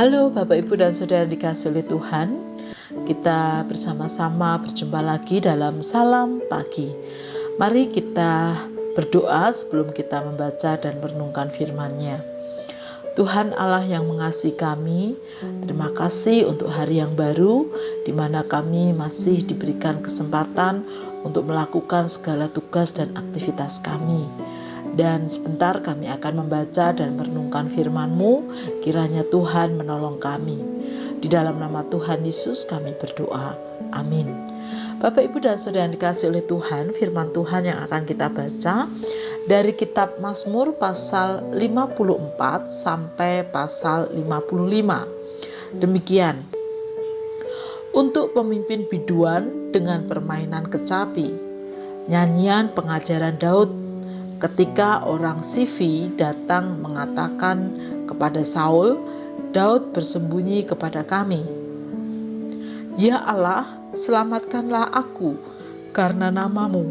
Halo Bapak Ibu dan Saudara dikasihi oleh Tuhan. Kita bersama-sama berjumpa lagi dalam Salam Pagi. Mari kita berdoa sebelum kita membaca dan merenungkan firman-Nya. Tuhan Allah yang mengasihi kami, terima kasih untuk hari yang baru di mana kami masih diberikan kesempatan untuk melakukan segala tugas dan aktivitas kami. Dan sebentar kami akan membaca dan merenungkan firman-Mu, kiranya Tuhan menolong kami. Di dalam nama Tuhan Yesus kami berdoa. Amin. Bapak Ibu dan Saudara yang dikasihi oleh Tuhan, firman Tuhan yang akan kita baca dari kitab Mazmur pasal 54 sampai pasal 55. Demikian. Untuk pemimpin biduan dengan permainan kecapi, nyanyian pengajaran Daud. Ketika orang Sifi datang mengatakan kepada Saul, Daud bersembunyi kepada kami. Ya Allah, selamatkanlah aku karena nama-Mu.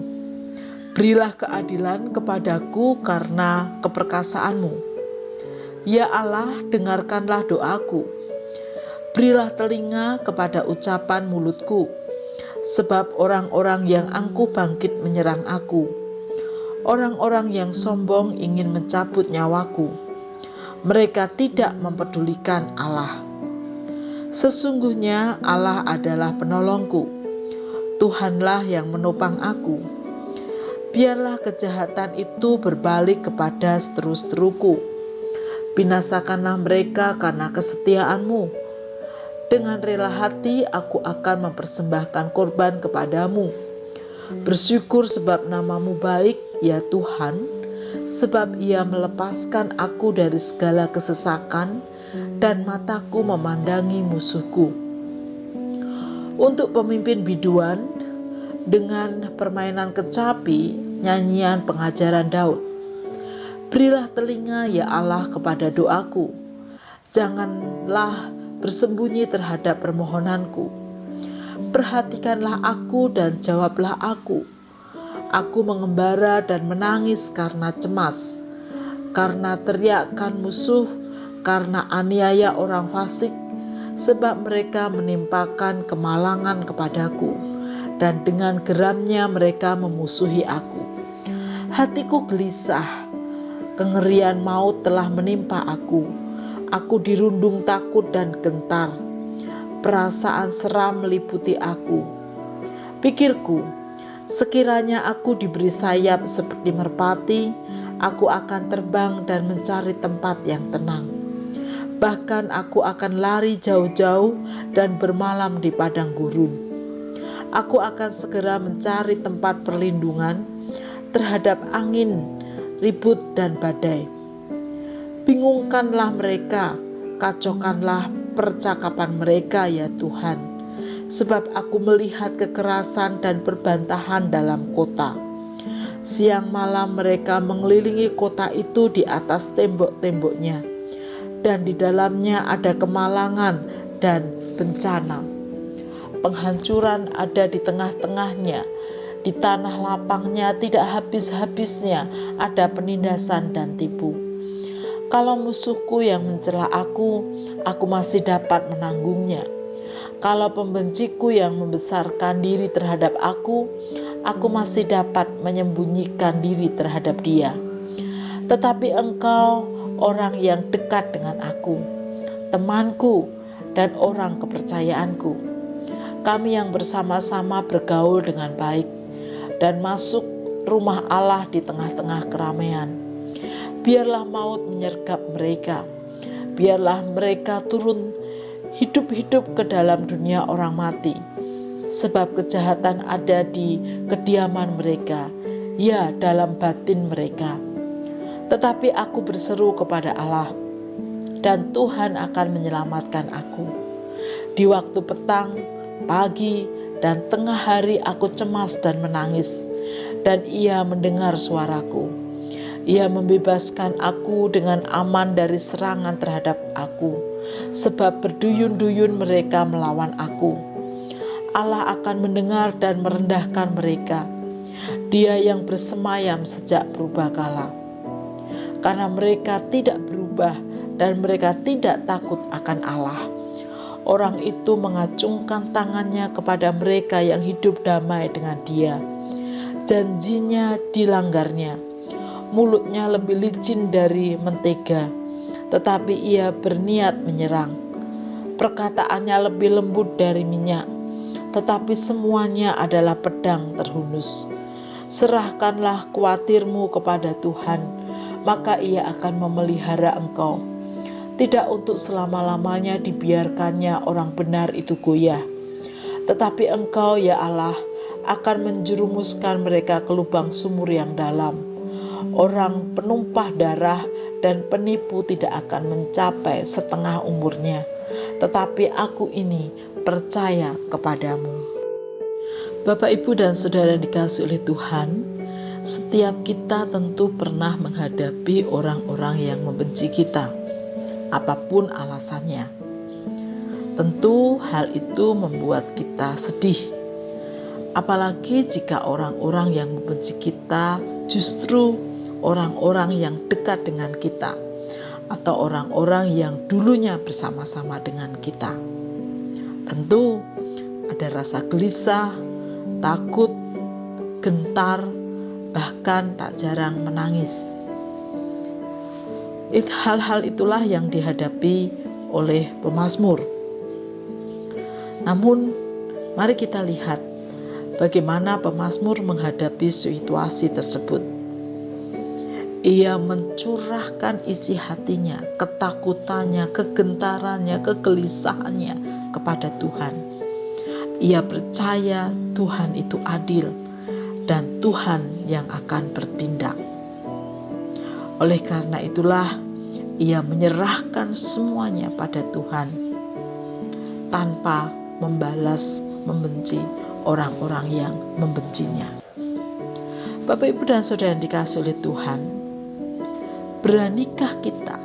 Berilah keadilan kepadaku karena keperkasaanmu. Ya Allah, dengarkanlah doaku. Berilah telinga kepada ucapan mulutku, sebab orang-orang yang angkuh bangkit menyerang aku. Orang-orang yang sombong ingin mencabut nyawaku. Mereka tidak mempedulikan Allah. Sesungguhnya Allah adalah penolongku. Tuhanlah yang menopang aku. Biarlah kejahatan itu berbalik kepada seteru-seteruku. Binasakanlah mereka karena kesetiaan-Mu. Dengan rela hati aku akan mempersembahkan korban kepadamu. Bersyukur sebab nama-Mu baik, ya Tuhan, sebab Ia melepaskan aku dari segala kesesakan dan mataku memandangi musuhku. Untuk pemimpin biduan dengan permainan kecapi, nyanyian pengajaran Daud. Berilah telinga ya Allah kepada doaku. Janganlah bersembunyi terhadap permohonanku. Perhatikanlah aku dan jawablah aku. Aku mengembara dan menangis karena cemas, karena teriakan musuh, karena aniaya orang fasik, sebab mereka menimpakan kemalangan kepadaku, dan dengan geramnya mereka memusuhi aku. Hatiku gelisah, kengerian maut telah menimpa aku. Aku dirundung takut dan gentar. Perasaan seram meliputi aku. Pikirku, sekiranya aku diberi sayap seperti merpati, aku akan terbang dan mencari tempat yang tenang. Bahkan aku akan lari jauh-jauh dan bermalam di padang gurun. Aku akan segera mencari tempat perlindungan terhadap angin, ribut, dan badai. Bingungkanlah mereka, kacaukanlah percakapan mereka ya Tuhan, sebab aku melihat kekerasan dan perbantahan dalam kota. Siang malam mereka mengelilingi kota itu di atas tembok-temboknya, dan di dalamnya ada kemalangan dan bencana. Penghancuran ada di tengah-tengahnya, di tanah lapangnya tidak habis-habisnya ada penindasan dan tipu. Kalau musuhku yang mencela aku masih dapat menanggungnya. Kalau pembenciku yang membesarkan diri terhadap aku masih dapat menyembunyikan diri terhadap dia. Tetapi engkau orang yang dekat dengan aku, temanku dan orang kepercayaanku. Kami yang bersama-sama bergaul dengan baik dan masuk rumah Allah di tengah-tengah keramaian. Biarlah maut menyergap mereka. Biarlah mereka turun hidup-hidup ke dalam dunia orang mati. Sebab kejahatan ada di kediaman mereka, ya dalam batin mereka. Tetapi aku berseru kepada Allah, dan Tuhan akan menyelamatkan aku. Di waktu petang, pagi, dan tengah hari aku cemas dan menangis, dan Ia mendengar suaraku. Ia membebaskan aku dengan aman dari serangan terhadap aku, sebab berduyun-duyun mereka melawan aku. Allah akan mendengar dan merendahkan mereka. Dia yang bersemayam sejak purbakala. Karena mereka tidak berubah dan mereka tidak takut akan Allah. Orang itu mengacungkan tangannya kepada mereka yang hidup damai dengan Dia. Janjinya dilanggarnya. Mulutnya lebih licin dari mentega, tetapi ia berniat menyerang. Perkataannya lebih lembut dari minyak, tetapi semuanya adalah pedang terhunus. Serahkanlah khawatirmu kepada Tuhan, maka Ia akan memelihara engkau. Tidak untuk selama-lamanya dibiarkannya orang benar itu goyah. Tetapi engkau, ya Allah, akan menjerumuskan mereka ke lubang sumur yang dalam. Orang penumpah darah dan penipu tidak akan mencapai setengah umurnya. Tetapi aku ini percaya kepadamu. Bapak, Ibu, dan Saudara yang dikasihi oleh Tuhan, setiap kita tentu pernah menghadapi orang-orang yang membenci kita, apapun alasannya. Tentu hal itu membuat kita sedih. Apalagi jika orang-orang yang membenci kita justru orang-orang yang dekat dengan kita, atau orang-orang yang dulunya bersama-sama dengan kita. Tentu ada rasa gelisah, takut, gentar, bahkan tak jarang menangis. Hal-hal itulah yang dihadapi oleh pemazmur. Namun, mari kita lihat bagaimana pemazmur menghadapi situasi tersebut. Ia mencurahkan isi hatinya, ketakutannya, kegentarannya, kegelisahannya kepada Tuhan. Ia percaya Tuhan itu adil dan Tuhan yang akan bertindak. Oleh karena itulah ia menyerahkan semuanya pada Tuhan tanpa membalas membenci orang-orang yang membencinya. Bapak, Ibu, dan Saudara yang dikasihi oleh Tuhan, beranikah kita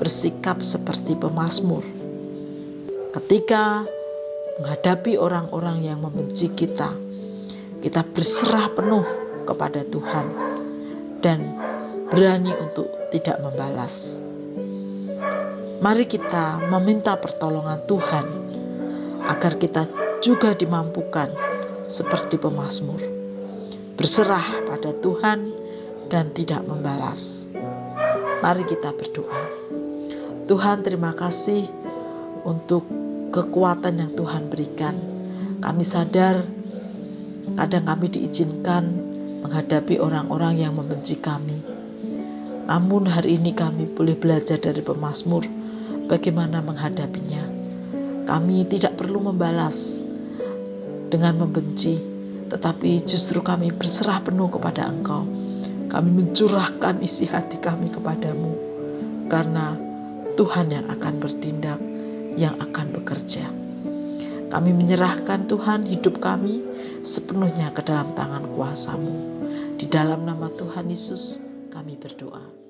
bersikap seperti pemazmur ketika menghadapi orang-orang yang membenci kita? Kita berserah penuh kepada Tuhan dan berani untuk tidak membalas. Mari kita meminta pertolongan Tuhan agar kita juga dimampukan seperti pemazmur, berserah pada Tuhan dan tidak membalas. Mari kita berdoa. Tuhan, terima kasih untuk kekuatan yang Tuhan berikan. Kami sadar kadang kami diizinkan menghadapi orang-orang yang membenci kami. Namun hari ini kami boleh belajar dari pemazmur bagaimana menghadapinya. Kami tidak perlu membalas dengan membenci, tetapi justru kami berserah penuh kepada Engkau. Kami mencurahkan isi hati kami kepadamu, karena Tuhan yang akan bertindak, yang akan bekerja. Kami menyerahkan Tuhan hidup kami sepenuhnya ke dalam tangan kuasa-Mu. Di dalam nama Tuhan Yesus kami berdoa.